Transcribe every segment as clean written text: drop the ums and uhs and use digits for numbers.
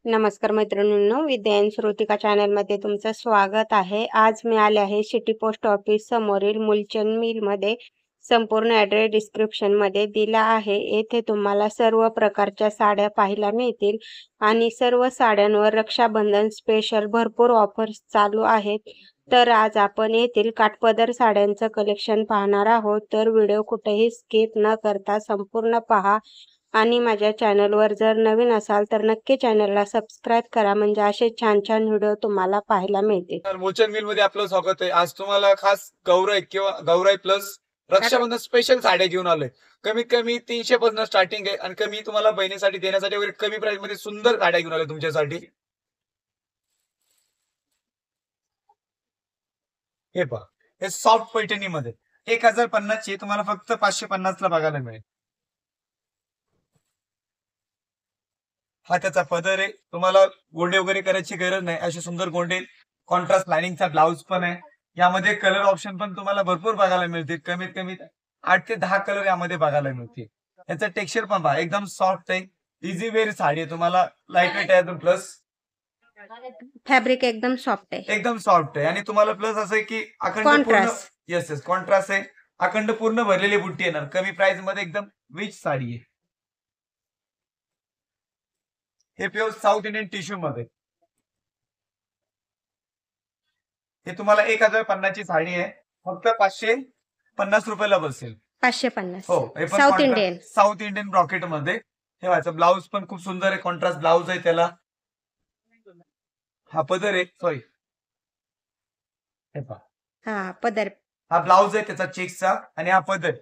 नमस्कार मैत्रिणींनो, विद्या एंड श्रुतिका चॅनलमध्ये तुमचं स्वागत आहे. आज मी आले आहे सिटी पोस्ट ऑफिस समोरील मुलचंद मिलमध्ये. संपूर्ण ॲड्रेस डिस्क्रिप्शनमध्ये दिला आहे. येथे तुम्हाला सर्व प्रकारच्या साड्या पाहायला मिळतील आणि सर्व साड्यांवर रक्षाबंधन स्पेशल भरपूर ऑफर्स चालू आहेत. तर आज आपण येथील काठपदर साड्यांचं कलेक्शन पाहणार आहोत. तर व्हिडिओ कुठेही स्किप न करता संपूर्ण पहा आणि माझ्या चॅनलवर जर नवीन असाल तर नक्की चॅनलला सबस्क्राईब करा, म्हणजे असे छान छान व्हिडिओ तुम्हाला पाहायला मिळतील. तर मुलचंद मिल मध्ये आपलं स्वागत आहे. आज तुम्हाला खास गौराई किंवा गौराई प्लस रक्षाबंधन स्पेशल साड्या घेऊन आलोय. कमीत कमी 300 पासून स्टार्टिंग आहे आणि कमी तुम्हाला बहिणीसाठी देण्यासाठी वगैरे कमी प्राइस मध्ये सुंदर साड्या घेऊन आलोय तुमच्यासाठी. हे पहा, हे सॉफ्ट पैठणी मध्ये 1050 ची तुम्हाला फक्त 550 ला बघायला मिळेल. हा त्याचा पदर आहे. तुम्हाला गोंडे वगैरे करायची गरज नाही. असे सुंदर गोंडे, कॉन्ट्रास्ट लाइनिंगचा ब्लाउज पण आहे. यामध्ये कलर ऑप्शन पण तुम्हाला भरपूर बघायला मिळतील. कमीत कमी 8 ते 10 कलर यामध्ये बघायला मिळतील. याचं टेक्स्चर पण पहा, एकदम सॉफ्ट आहे. इझी वेअर साडी आहे. तुम्हाला लाईट वेट आहे, प्लस फॅब्रिक एकदम सॉफ्ट आहे. एकदम सॉफ्ट आहे. आणि तुम्हाला प्लस असं आहे की अखंड पूर्ण, कॉन्ट्रास्ट. येस कॉन्ट्रास्ट आहे. अखंड पूर्ण भरलेली बुट्टी येणार. कमी प्राइस मध्ये एकदम रिच साडी आहे. हे प्युअर साऊथ इंडियन टिश्यू मध्ये. हे तुम्हाला 1050 ची साडी आहे. फक्त 550 रुपयाला बसेल. 550. हो, हे पण south Indian. South Indian bracket मध्ये. हे व्हायचं ब्लाउज पण खूप सुंदर आहे. कॉन्ट्रास्ट ब्लाउज आहे त्याला. हा पदर आहे, सॉरी हे पहा, हा पदर. हा ब्लाउज आहे त्याचा चेक्सचा आणि हा पदर.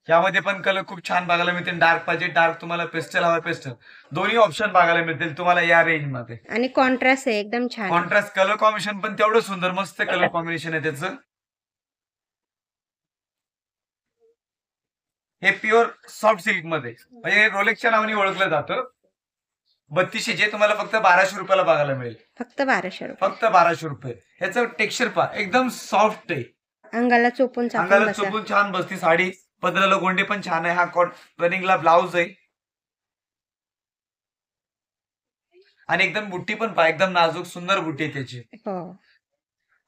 यामध्ये पण कलर खूप छान बघायला मिळतील. डार्क पाहिजे डार्क, तुम्हाला पेस्टल हवा पेस्टल, दोन्ही ऑप्शन बघायला मिळतील तुम्हाला या रेंज मध्ये. आणि कॉन्ट्रास्ट आहे एकदम छान. कॉन्ट्रास्ट कलर कॉम्बिनेशन पण तेवढं सुंदर, मस्त कलर कॉम्बिनेशन आहे त्याचं. हे प्युअर सॉफ्ट सिल्क मध्ये, म्हणजे रोलेक्सच्या नावाने ओळखलं जातं. 3200 जे तुम्हाला फक्त 1200 रुपयाला बघायला मिळेल. फक्त 1200 रुपये. फक्त 1200 रुपये. ह्याचं टेक्स्चर पहा, एकदम सॉफ्ट आहे. अंगाला चोपून अंगाला चुपून छान बसती साडी. पदराला गोंडे पण छान आहे. हा रनिंगला ब्लाउज आहे आणि एकदम बुट्टी पण पहा, एकदम नाजूक सुंदर बुट्टी आहे त्याची.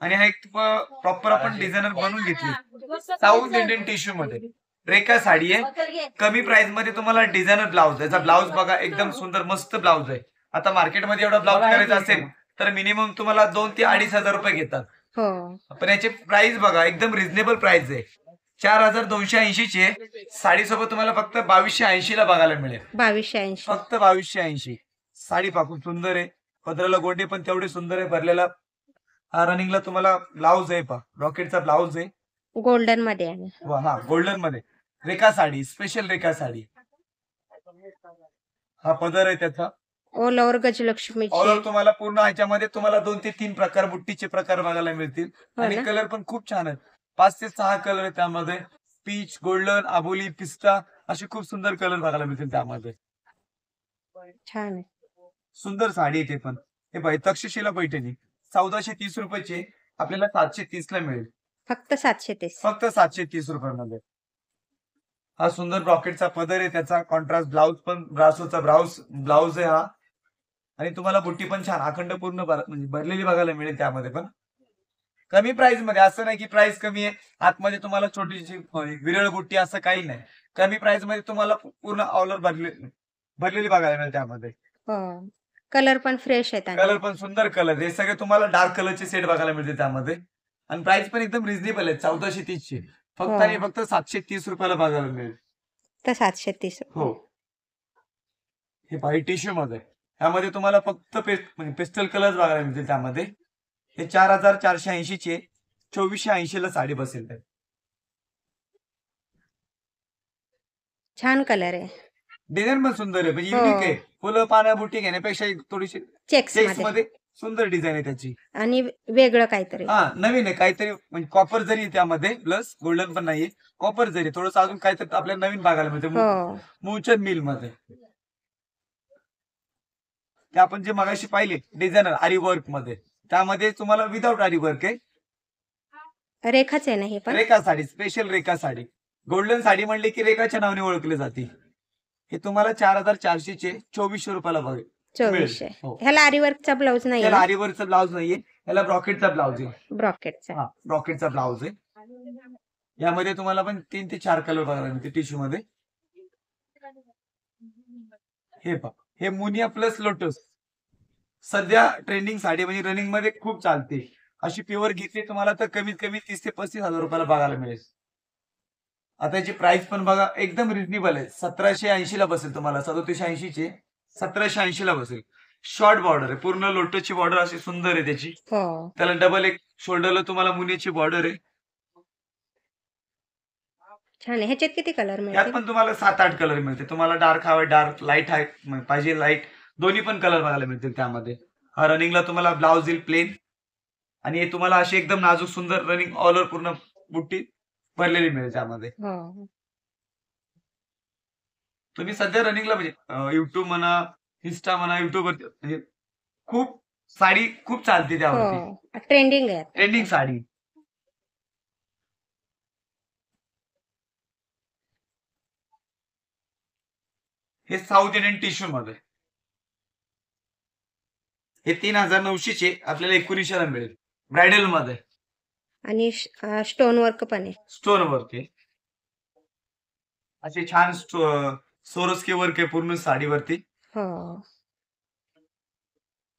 आणि हा एक प्रॉपर आपण डिझायनर बनवून घेतली साऊथ इंडियन टिश्यू मध्ये. रेखा साडी आहे. कमी प्राइस मध्ये तुम्हाला डिझायनर ब्लाउज. याचा ब्लाउज बघा, एकदम सुंदर मस्त ब्लाउज आहे. आता मार्केटमध्ये एवढा ब्लाउज करायचा असेल तर मिनिमम तुम्हाला 2 ते 2,500 रुपये घेतात. पण याची प्राइस बघा, एकदम रिझनेबल प्राइस आहे. 4280 ची साडी सोबत तुम्हाला फक्त 2280 ला बघायला मिळेल. 2280. फक्त 2280. साडी पहा, खूप सुंदर आहे. पदराला गोंडे पण तेवढे सुंदर आहे भरलेला. हा रनिंगला तुम्हाला ब्लाउज आहे पहा, रॉकेटचा ब्लाउज आहे. गोल्डन मध्ये आहे. हा गोल्डन मध्ये. रेखा साडी, स्पेशल रेखा साडी. हा पदर आहे त्याचा. All over Gajalakshmi. All over तुम्हाला पूर्ण ह्याच्यामध्ये तुम्हाला 2 ते 3 प्रकार, बुट्टीचे प्रकार बघायला मिळतील. आणि कलर पण खूप छान आहेत. 5 ते 6 कलर आहेत त्यामध्ये. पीच, गोल्डन, आबोली, पिस्ता असे खूप सुंदर कलर बघायला मिळतील त्यामध्ये. छान आहे. सुंदर साडी आहे ते पण. हे बाई तक्षशिला पैठणी 1430 रुपयाची आपल्याला 730 ला मिळेल. फक्त 730. फक्त 730 रुपयामध्ये. हा सुंदर ब्रॉकेटचा पदर आहे त्याचा. कॉन्ट्रास्ट ब्लाउज पण, ब्रासोचा ब्लाउज आहे हा. आणि तुम्हाला बुट्टी पण छान अखंड पूर्ण म्हणजे भरलेली बघायला मिळेल त्यामध्ये पण. कमी प्राइस मध्ये, असं नाही की प्राइस कमी आहे आतमध्ये तुम्हाला छोटीशी विरळ बुट्टी, असं काही नाही. कमी प्राइस मध्ये तुम्हाला पूर्ण ऑल ओव्हर भरलेली बघायला मिळेल त्यामध्ये. कलर पण फ्रेश आहेत. कलर पण सुंदर कलर. हे सगळे तुम्हाला डार्क कलरचे सेट बघायला मिळते त्यामध्ये. आणि प्राइस पण एकदम रिझनेबल आहे. 1430 ची फक्त आणि फक्त 730 रुपयाला बघायला मिळेल. तर 730. हो. हे व्हाईट टिश्यू मध्ये. यामध्ये तुम्हाला फक्त म्हणजे पेस्टल कलर बघायला मिळतील त्यामध्ये. हे 4480 चे 2480 ला साडी बसेल. छान कलर आहे. डिझाईन पण सुंदर आहे, म्हणजे युनिक आहे. फुलं पाना बुट्टी घेण्यापेक्षा थोडीशी चेक्स मध्ये सुंदर डिझाईन आहे त्याची. आणि वेगळं काहीतरी. हा नवीन आहे काहीतरी, म्हणजे कॉपर जरी त्यामध्ये, प्लस गोल्डन पण नाहीये, कॉपर जरी थोडंसं अजून काहीतरी आपल्याला नवीन बघायला मिळते मुलचंद मिल मध्ये. ते आपण जे मगाशी पाहिले डिझायनर आरी वर्क मध्ये, त्यामध्ये तुम्हाला विदाउट आरी वर्क आहे. रेखाच आहे ना हे पण. रेखा साडी, स्पेशल रेखा साडी. गोल्डन साडी म्हणली की रेखाच्या नावाने ओळखली जाते. हे तुम्हाला 4,400 चे 2400 रुपयाला बघेल 2400. हो. ह्याला आरीवर्कचा ब्लाऊज नाही त्याला आरीवर्कचा ब्लाऊज नाहीये, याला ब्रॉकेटचा ब्लाऊज आहे. ब्रॉकेटचा. हा, ब्रॉकेटचा ब्लाऊज आहे. यामध्ये तुम्हाला पण 3 ते 4 कलर बघायला मिळते टिश्यू मध्ये. हे पहा, हे मुनिया प्लस लोटस सध्या ट्रेंडिंग साडी म्हणजे रनिंग मध्ये खूप चालते. अशी प्युअर घेतली तुम्हाला तर कमीत कमी 30 ते 35,000 रुपयाला बघायला मिळेल. आता याची प्राइस पण बघा एकदम रिजनेबल आहे. 1780 ला बसेल तुम्हाला. 3780 चे 1780 ला बसेल. शॉर्ट बॉर्डर आहे, पूर्ण लोटसची बॉर्डर अशी सुंदर आहे त्याची. त्याला डबल एक शोल्डरला तुम्हाला मुनियाची बॉर्डर आहे. छान आहे. ह्याच्यात किती कलर यात मिळतील? पण तुम्हाला 7-8 कलर मिळते. तुम्हाला डार्क हवे डार्क, लाईट आहे पाहिजे लाईट, दोन्ही पण कलर बघायला मिळतील त्यामध्ये. हा रनिंगला तुम्हाला ब्लाउज येईल प्लेन आणि हे तुम्हाला अशी एकदम नाजूक सुंदर रनिंग ऑल ओव्हर पूर्ण बुट्टी भरलेली मिळेल त्यामध्ये. तुम्ही सध्या रनिंगला म्हणजे युट्यूब म्हणा, इन्स्टा म्हणा, युट्यूबवर म्हणजे खूप साडी खूप चालते त्यावरती. ट्रेंडिंग आहे. ट्रेंडिंग साडी. हे साऊथ इंडियन टिश्यू मध्ये. हे 3,900 चे आपल्याला 1900 ला मिळेल ब्रायडल मध्ये. आणि स्टोन वर्क पण आहे. स्टोन वर्क आहे. असे छान सोरोस्के वर्क आहे पूर्ण साडीवरती. हो,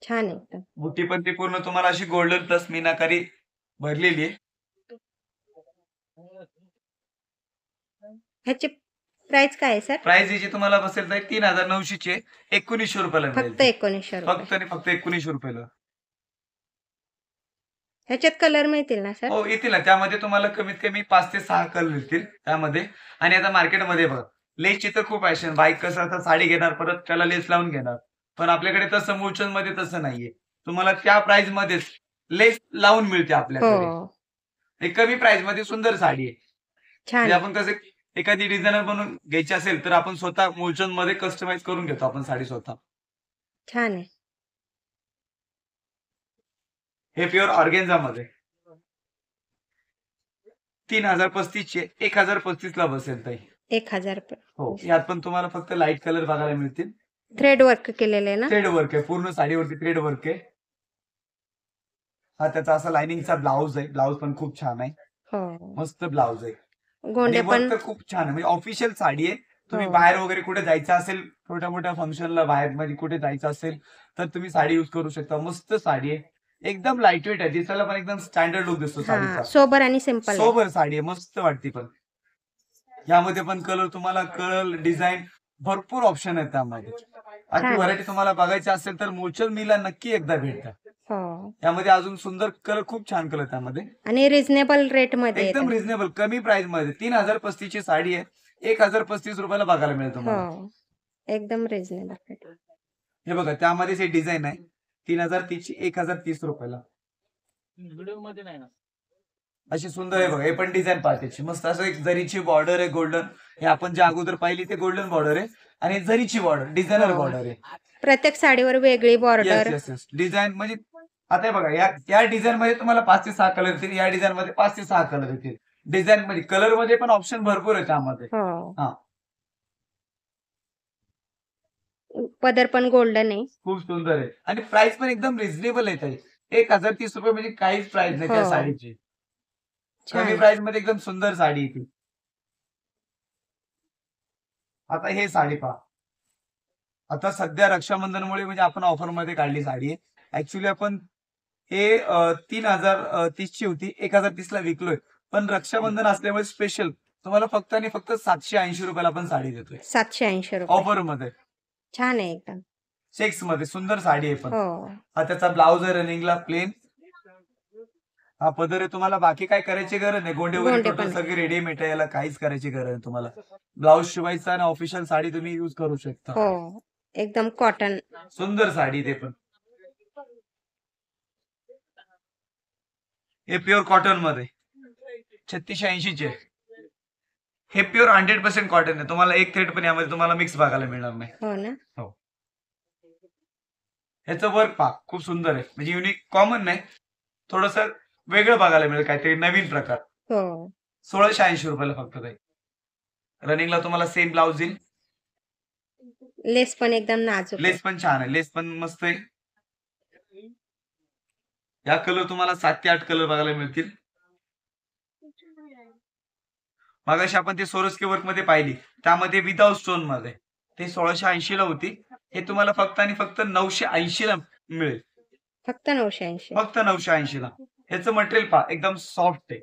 छान आहे. बुट्टी पण ती पूर्ण तुम्हाला अशी गोल्डन प्लस मीनाकारी भरलेली आहे. ह्याची प्राइस काय आहे सर? प्राइस याची तुम्हाला बसेल तर 3,900 चे 1900 रुपयाला मिळेल. फक्त 1900 रुपये. फक्त आणि फक्त 1900 रुपयाला. ह्याच्यात कलर मिळतील ना सर? हो, येतील ना. त्यामध्ये तुम्हाला कमीत कमी 5 ते 6 कलर मिळतील त्यामध्ये. आणि आता मार्केटमध्ये बघा लेसची तर खूप फॅशन. बाईक कसं आता साडी घेणार परत त्याला लेस लावून घेणार, पण आपल्याकडे तसं मूलचंद मध्ये तसं नाहीये. तुम्हाला त्या प्राइस मध्येच लेस लावून मिळते आपल्याकडे. कमी प्राइस मध्ये सुंदर साडी आहे. छान. आपण कसं एखादी डिझायनर बनवून घ्यायची असेल तर आपण स्वतः मूलचंद मध्ये कस्टमाइज करून घेतो आपण साडी स्वतः. छान आहे. हे प्युअर ऑर्गेन्झा मध्ये 3,035 चे 1,035 ला बसेल ताई. 1000 रुपये. हो, यात पण तुम्हाला फक्त लाईट कलर बघायला मिळतील. थ्रेड वर्क केलेलं आहे ना? थ्रेड वर्क आहे पूर्ण साडीवरती. थ्रेड वर्क आहे. हा त्याचा असा लाइनिंगचा ब्लाऊज आहे. ब्लाऊज पण खूप छान आहे. हो, मस्त ब्लाऊज आहे. गोंडे पण खूप छान आहे. म्हणजे ऑफिशियल साडी आहे. तुम्ही बाहेर वगैरे कुठे जायचं असेल, छोट्या मोठ्या फंक्शनला बाहेर मध्ये कुठे जायचं असेल तर तुम्ही साडी युज करू शकता. मस्त साडी आहे. एकदम लाईट वेट आहे. दिसायला पण एकदम स्टँडर्ड लुक दिसतो साडीचा. सोबर आणि सिंपल. सोबर साडी आहे. मस्त वाटते पण. यामध्ये पण कलर तुम्हाला कलर डिझाईन भरपूर ऑप्शन आहेत त्यामध्ये. अशी व्हरायटी तुम्हाला बघायची असेल तर मूलचंद मिलला नक्की एकदा भेट द्या. यामध्ये अजून सुंदर कलर खूप छान कलर त्यामध्ये. आणि रिझनेबल रेट मध्ये. एकदम रिझनेबल कमी प्राइस मध्ये. 3,035 ची साडी आहे. 1,035 रुपयाला बघायला मिळेल तुम्हाला. एकदम रिझनेबल रेट. हे बघा त्यामध्येच हे डिझाईन आहे. 3,030 ची 1,030 रुपयाला. व्हिडिओ मध्ये नाही ना. अशी सुंदर आहे बघा. हे पण डिझाईन पाहते मस्त. असं एक जरीची बॉर्डर आहे गोल्डन. हे आपण जे अगोदर पाहिली ते गोल्डन बॉर्डर आहे आणि जरीची बॉर्डर डिझायनर बॉर्डर आहे. प्रत्येक साडीवर वेगळी बॉर्डर. डिझाईन म्हणजे आता हे बघा या डिझाईन मध्ये तुम्हाला 5 ते 6 कलर येतील. या डिझाईन मध्ये 5 ते 6 कलर येतील. डिझाईन मध्ये कलर मध्ये पण ऑप्शन भरपूर आहे त्यामध्ये. हा, पदर पण गोल्डन आहे. खूप सुंदर आहे आणि प्राइस पण एकदम रिझनेबल आहे. 1,030 रुपये म्हणजे काहीच प्राइस नाही त्या साडीची. कमी प्राइस मध्ये एकदम सुंदर साडी आहे ती. आता हे साडी पहा. आता सध्या रक्षाबंधनमुळे म्हणजे आपण ऑफर मध्ये काढली साडी आहे. ऍक्च्युली आपण हे 3,030 ची होती. 1,030 ला विकलोय. पण रक्षाबंधन असल्यामुळे स्पेशल तुम्हाला फक्त आणि फक्त 780 रुपयाला आपण साडी देतोय. 780 रुपये ऑफर मध्ये. छान आहे एकदम. चेक्स मध्ये सुंदर साडी आहे पण. हा त्याचा ब्लाऊज आहे रनिंगला प्लेन. हा पदर आहे. तुम्हाला बाकी काय करायची गरज नाही. गोंडे वगैरे सगळे रेडीमेड आहे. याला काहीच करायची गरज नाही तुम्हाला. ब्लाऊज शिवायचा आणि ऑफिशियल साडी तुम्ही युज करू शकता. एकदम कॉटन. सुंदर साडी ते पण. हे प्युअर कॉटन मध्ये 3680 चे. हे प्युअर 100% कॉटन आहे. तुम्हाला एक थ्रेड पण यामध्ये तुम्हाला मिक्स बघायला मिळणार नाही. हो ना. हो. ह्याचं वर्क पहा खूप सुंदर आहे. म्हणजे युनिक कॉमन नाही. थोडस वेगळं बघायला मिळेल काहीतरी नवीन प्रकार. 1,680 रुपयाला फक्त. रनिंगला तुम्हाला सेम ब्लाऊज येईल. लेस पण एकदम नाजूक आहे. लेस पण छान आहे, लेस पण मस्त आहे. या कलर तुम्हाला 7 ते 8 कलर बघायला मिळतील. मगाशी आपण ते सोरोस्की वर्क मध्ये पाहिली, त्यामध्ये विदाउट स्टोन मध्ये ते 1680 ला होती. हे तुम्हाला फक्त आणि फक्त 980 ला मिळेल. फक्त 980. फक्त 980 ला. ह्याचं मटेरियल पहा, एकदम सॉफ्ट आहे,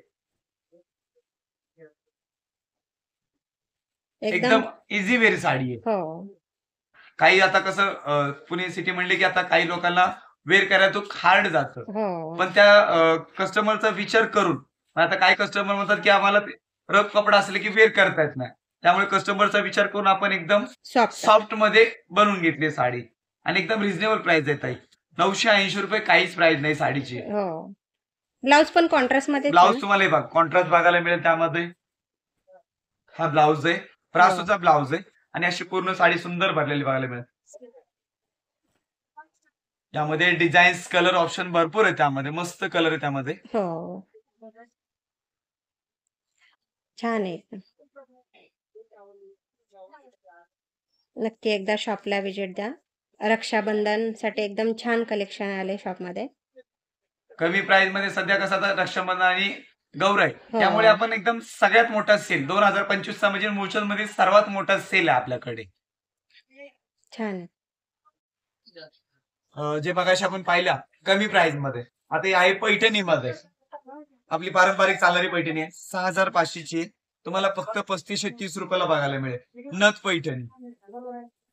एकदम इझी वेअर साडी आहे. हो. काही आता कसं पुणे सिटी म्हणले की आता काही लोकांना वेअर करायला तो हार्ड जातं, हो. पण त्या कस्टमरचा विचार करून आता काही कस्टमर म्हणतात की आम्हाला रफ कपडा असले की वेअर करता येत नाही, त्यामुळे कस्टमरचा विचार करून आपण एकदम सॉफ्ट मध्ये बनवून घेतली साडी आणि एकदम रिझनेबल प्राइस आहे ताई. 980 रुपये काहीच प्राइस नाही साडीची. ब्लाउज पण कॉन्ट्रास्ट मध्ये. ब्लाउज तुम्हाला बघा कॉन्ट्रास्ट बघायला मिळेल त्यामध्ये. हा ब्लाउज आहे, ब्रासोचा ब्लाउज आहे आणि अशी पूर्ण साडी सुंदर भरलेली बघायला मिळेल. यामध्ये डिझाईन्स कलर ऑप्शन भरपूर आहे, त्यामध्ये मस्त कलर आहे त्यामध्ये. हो, छान आहे. नक्की एकदा शॉपला विजिट द्या. रक्षाबंधन साठी एकदम छान कलेक्शन आले शॉप मध्ये. कमी प्राइस मध्ये सध्या कसं आता रक्षाबंधन आणि गौराई, त्यामुळे आपण एकदम सगळ्यात मोठा सेल 2025 चा म्हणजे मुलचंद मध्ये सर्वात मोठा सेल आहे आपल्याकडे. छान. जे बघायला आपण पाहिल्या कमी प्राइस मध्ये, आता ही आहे पैठणी मध्ये, आपली पारंपरिक चालणारी पैठणी आहे. 6500 ची तुम्हाला फक्त 3530 रुपयाला बघायला मिळेल. नथ पैठणी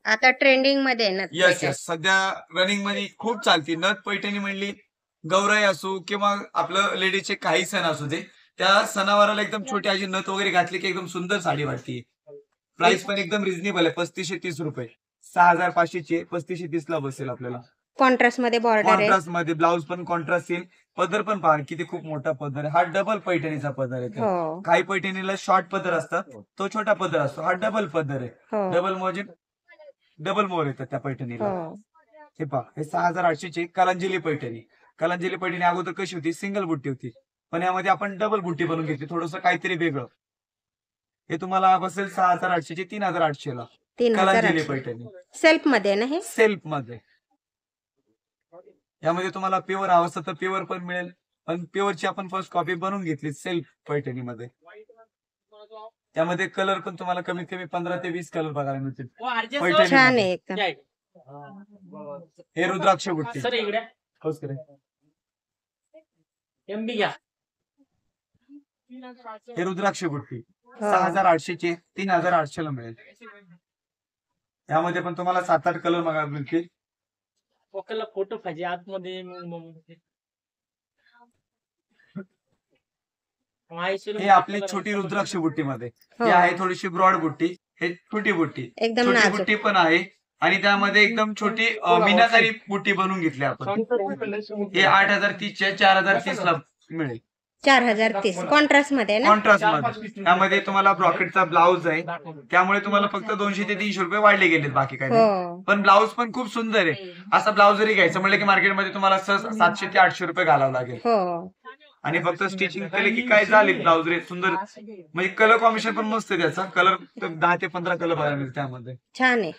आता ट्रेंडिंग मध्ये आहे. यस यस, सध्या रनिंग मध्ये खूप चालती नथ पैठणी. म्हणली गौराई असो किंवा आपलं लेडीजचे काही सण असू दे, त्या सणावाराला एकदम छोटी अशी नथ वगैरे घातली की एकदम सुंदर साडी वाटते. प्राइस पण एकदम रिझनेबल आहे, 3530 रुपये. 6500 ची 3530 ला बसेल आपल्याला. कॉन्ट्रास्ट मध्ये बॉर्डर आहे, कॉन्ट्रास्ट मध्ये ब्लाउज पण कॉन्ट्रास्ट येईल. पदर पण पहा किती खूप मोठा पदर आहे. हा डबल पैठणीचा पदर आहे. काही पैठणीला शॉर्ट पदर असतात, तो छोटा पदर असतो. हा डबल पदर आहे. डबल म्हणजे डबल मोर येतात त्या पैठणीला. हे पहा, हे 6800 ची कलांजली पैठणी. कलांजली पैठणी अगोदर कशी होती, सिंगल बुट्टी होती, पण यामध्ये आपण डबल बुट्टी बनवून घेतली, थोडस काहीतरी वेगळं. हे तुम्हाला बसेल 6800 ची 3800 ला. कलांजली पैठणी सेल्फ मध्ये ना, हे सेल्फ मध्ये. यामध्ये तुम्हाला प्युअर हवं असतं तर प्युअर पण मिळेल, पण प्युअरची आपण फर्स्ट कॉपी बनवून घेतली सेल्फ पैठणी मध्ये. त्यामध्ये कलर पण तुम्हाला कमीत कमी 15 ते 20 कलर बघायला मिळतील. छान आहे एकदम. हे रुद्राक्ष बुट्टी. हे रुद्राक्ष बुट्टी 6800 ची 3800 ला मिळेल. यामध्ये पण तुम्हाला 7-8 कलर बघायला मिळतील. फोटो पाहिजे आतमध्ये. हे आपली छोटी रुद्राक्ष बुट्टी मध्ये ही आहे थोडीशी ब्रॉड बुट्टी. हे छोटी बुट्टी, एकदम छोटी बुट्टी पण आहे आणि त्यामध्ये एकदम छोटी मीनाकारी बुट्टी बनवून घेतली आपण. हे 8030 चे 4030 ला मिळेल. 4030 कॉन्ट्रास्ट मध्ये ना. कॉन्ट्रास्ट मध्ये त्यामध्ये तुम्हाला ब्रॉकेटचा ब्लाउज आहे, त्यामुळे तुम्हाला फक्त 200 ते 300 रुपये वाढले गेलेत, बाकी काय नाही. पण ब्लाउज पण खूप सुंदर आहे. असा ब्लाउज जरी घ्यायचं म्हणलं की मार्केटमध्ये तुम्हाला 700 ते 800 रुपये घालावं लागेल. आणि फक्त स्टिचिंग केले की काय झाले ब्लाउज रे सुंदर. म्हणजे कलर कॉम्बिनेशन पण मस्त आहे त्याचा. कलर 10 ते 15 कलर बघायला मिळते त्यामध्ये. छान आहे.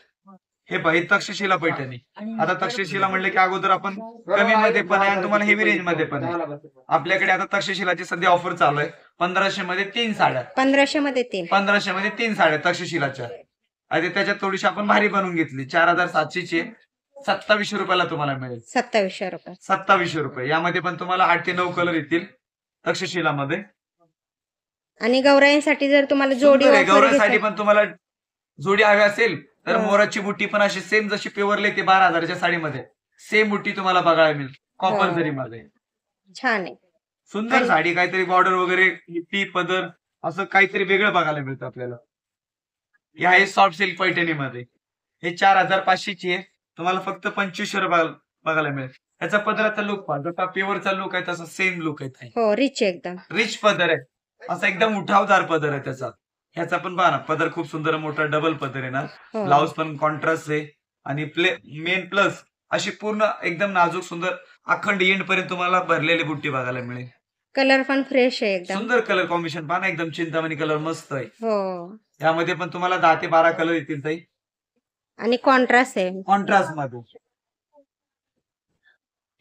हे पाहिजे तक्षशिला पैठणी. आता तक्षशिला म्हणलं की अगोदर आपण कमी मध्ये पण आहे आणि तुम्हाला हेवी रेंज मध्ये पण आहे. आपल्याकडे आता तक्षशिलाची सध्या ऑफर चालू आहे. 1500 मध्ये 3 साड्या. 1500 मध्ये 3 साड्या तक्षशिलाच्या. आणि त्याच्यात थोडीशी आपण भारी बनवून घेतली. 4700 ची 2700 रुपयाला तुम्हाला मिळेल. 2700 रुपये. 2700 रुपये. यामध्ये पण तुम्हाला 8 ते 9 कलर येतील तक्षशिला मध्ये. आणि गौराईंसाठी जर तुम्हाला जोडी गौराईसाठी पण तुम्हाला जोडी हवी असेल तर मोराची बुट्टी पण अशी सेम जशी प्युअरली ते 12,000च्या साडीमध्ये सेम बुट्टी तुम्हाला बघायला मिळेल कॉपर जरी मध्ये. छान आहे, सुंदर साडी. काहीतरी बॉर्डर वगैरे टी पदर असं काहीतरी वेगळं बघायला मिळतं आपल्याला. हे आहे सॉफ्ट सिल्क पैठणी मध्ये. हे 4500 ची आहे. तुम्हाला फक्त 2500 रुपये बघायला मिळेल. याचा पदराचा लुक पहा, जसा प्युअरचा लुक आहे तसा सेम लुक आहे. रिच एकदम रिच पदर आहे, असा एकदम उठावदार पदर आहे त्याचा. ह्याचा पण पहा ना, पदर खूप सुंदर मोठा डबल पदर आहे ना. ब्लाउज पण कॉन्ट्रास्ट आहे आणि मेन प्लस अशी पूर्ण एकदम नाजूक सुंदर अखंड एंड पर्यंत तुम्हाला भरलेली बुट्टी बघायला मिळेल. कलर पण फ्रेश आहे एकदम. सुंदर कलर कॉम्बिनेशन पहा ना, एकदम चिंतामणी कलर मस्त आहे. यामध्ये पण तुम्हाला 10 ते 12 कलर येतील ताई. आणि कॉन्ट्रास्ट आहे. कॉन्ट्रास्ट मध्ये.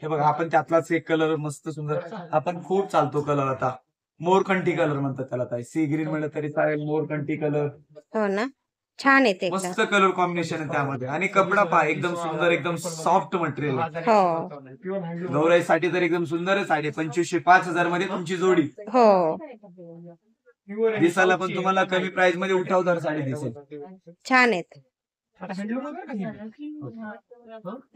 हे बघा, आपण त्यातलाच एक कलर मस्त सुंदर, आपण खूप चालतो कलर आता, मोरकंठी कलर म्हणतात त्याला, काय सी ग्रीन म्हणलं तरी चालेल, मोरकंठी कलर. हो ना, छान आहे ते एकदम. मस्त कलर कॉम्बिनेशन आहे त्यामध्ये. आणि कपडा पहा, एकदम सुंदर, एकदम सॉफ्ट मटेरियल. हो. गौराईसाठी तर एकदम सुंदर आहे साडी. 2500-5000 मध्ये तुमची जोडी. हो, दिसायला पण तुम्हाला कमी प्राइस मध्ये उठावदार साडी दिसेल. छान आहेत.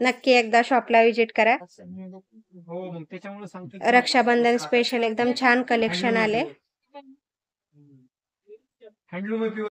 नक्की एकदा शॉपला व्हिजिट करा. हो, मग त्याच्यामुळे सांगतो. रक्षाबंधन स्पेशल एकदम छान कलेक्शन आले. हँडलूम